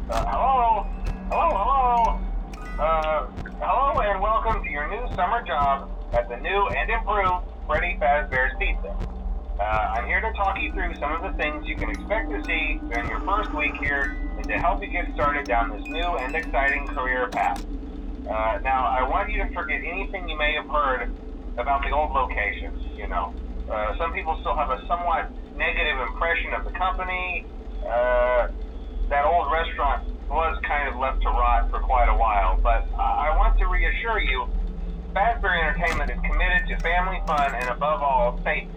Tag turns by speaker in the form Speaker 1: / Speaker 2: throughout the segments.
Speaker 1: Hello? Hello? Hello and welcome to your new summer job at the new and improved Freddy Fazbear's Pizza. I'm here to talk you through some of the things you can expect to see during your first week here and to help you get started down this new and exciting career path. Now, I want you to forget anything you may have heard about the old location, some people still have a somewhat negative impression of the company. That old restaurant was kind of left to rot for quite a while, but I want to reassure you, Fazbear Entertainment is committed to family fun and above all, safety.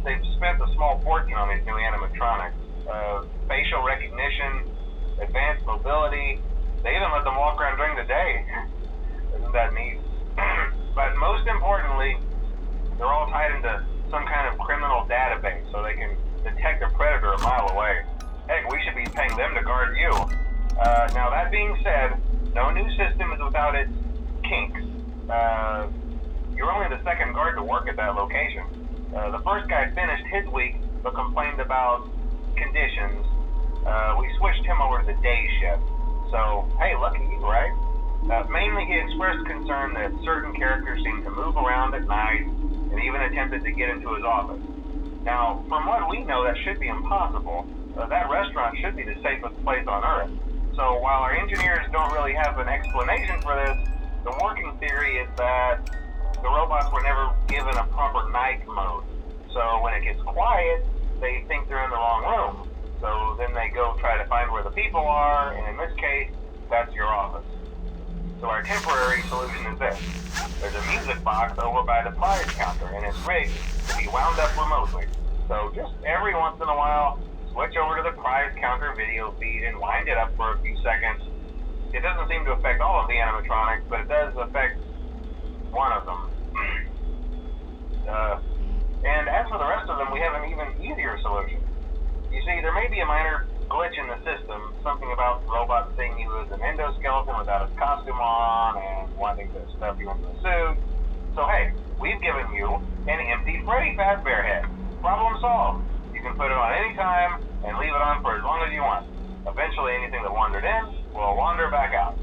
Speaker 1: They've spent a small fortune on these new animatronics. Facial recognition, advanced mobility, they even let them walk around during the day. Isn't that neat? But most importantly, they're all tied into some kind of criminal database so they can detect a predator a mile away. Heck, we should be paying them to guard you. Now that being said, no new system is without its kinks. You're only the second guard to work at that location. The first guy finished his week but complained about conditions. We switched him over to the day shift. So, hey, lucky you, right? Mainly he expressed concern that certain characters seemed to move around at night and even attempted to get into his office. Now, from what we know, that should be impossible. That restaurant should be the safest place on Earth. So while our engineers don't really have an explanation for this, the working theory is that the robots were never given a proper night mode. So when it gets quiet, they think they're in the wrong room. So then they go try to find where the people are, and in this case, that's your office. So our temporary solution is this. There's a music box over by the prize counter, and it's rigged to be wound up remotely. So just every once in a while, switch over to the prize counter video feed and wind it up for a few seconds. It doesn't seem to affect all of the animatronics, but it does affect one of them. And as for the rest of them, we have an even easier solution. You see, there may be a minor glitch in the system, something about robots seeing you as an endoskeleton without his costume on and wanting to stuff you into a suit. So hey, we've given you an empty Freddy Fazbear head. Problem solved. You can put it on any time and leave it on for as long as you want. Eventually anything that wandered in will wander back out.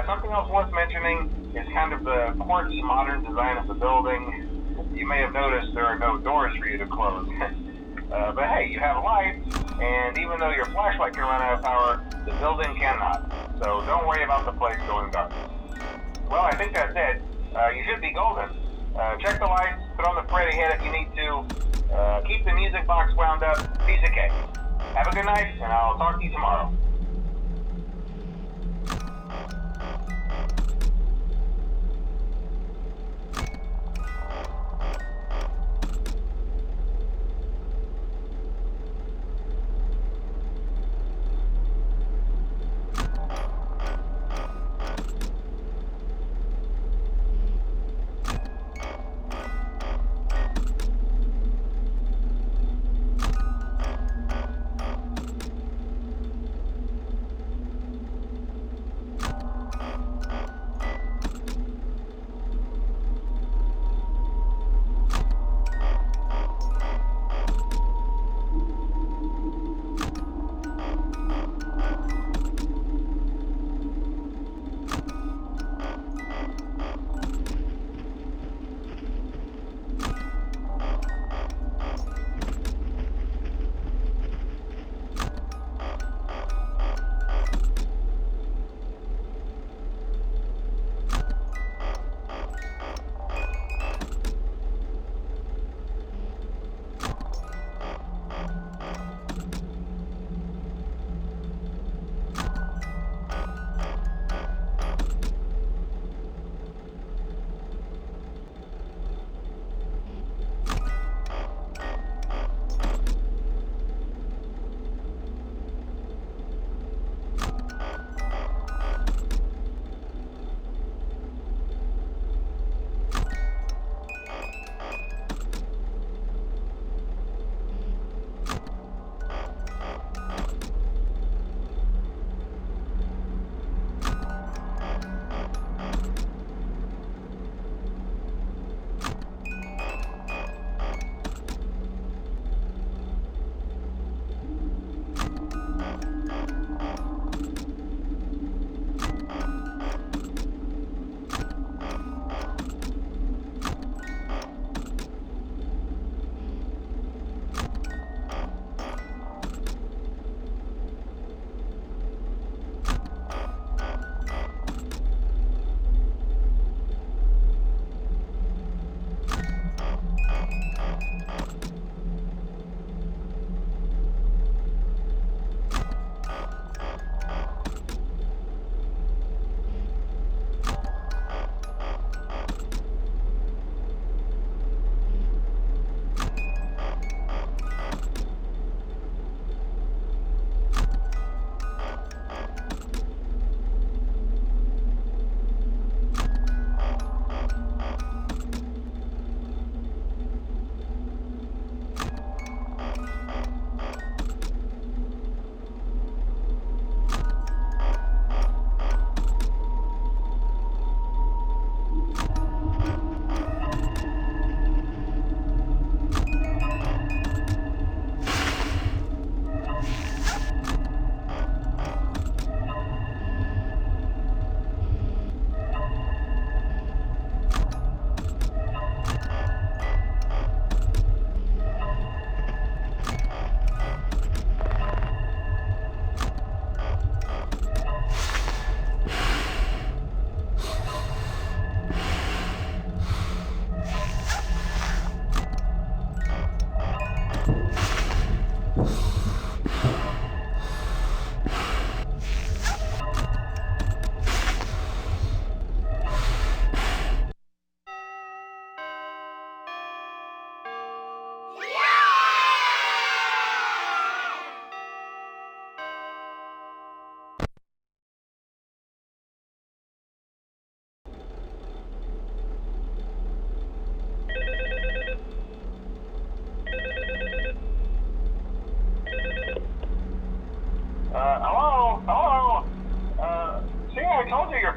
Speaker 1: Something else worth mentioning is kind of the quirky modern design of the building. You may have noticed there are no doors for you to close. But hey, you have lights, and even though your flashlight can run out of power, the building cannot. So don't worry about the place going dark. Well, I think that's it. You should be golden. Check the lights, put on the Freddy head if you need to. Keep the music box wound up. Piece of cake. Have a good night, and I'll talk to you tomorrow.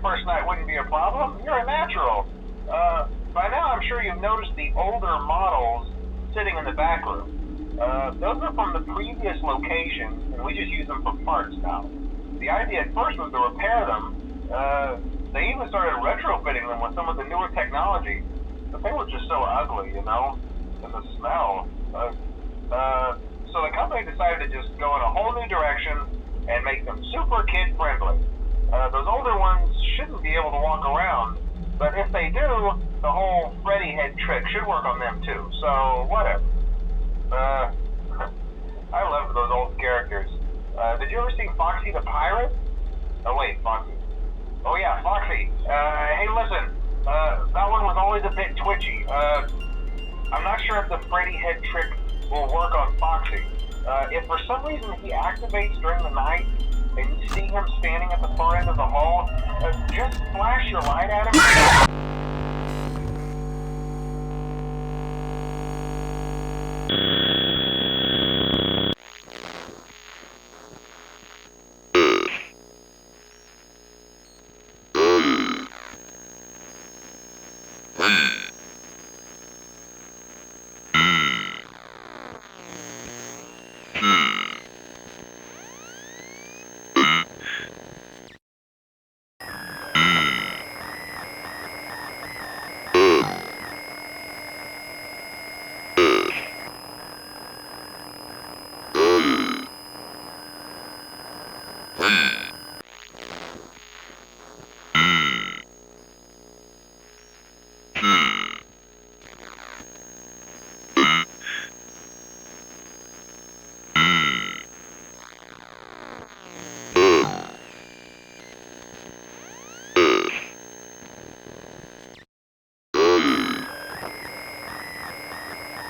Speaker 1: first night wouldn't be a problem. You're a natural. By now I'm sure you've noticed the older models sitting in the back room. Those are from the previous location, and we just use them for parts now. The idea at first was to repair them. They even started retrofitting them with some of the newer technology, but they were just so ugly, you know, and the smell. So the company decided to just go in a whole new direction and make them super kid-friendly. Those older ones shouldn't be able to walk around, but if they do, the whole Freddy head trick should work on them too, so whatever. I loved those old characters. Did you ever see Foxy the Pirate? Oh wait, Foxy. Oh yeah, Foxy. Hey listen, that one was always a bit twitchy. I'm not sure if the Freddy head trick will work on Foxy. If for some reason he activates during the night, and you see him standing at the far end of the hall, just flash your light at him.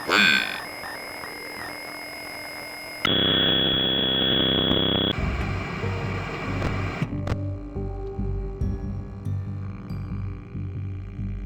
Speaker 2: Hmm.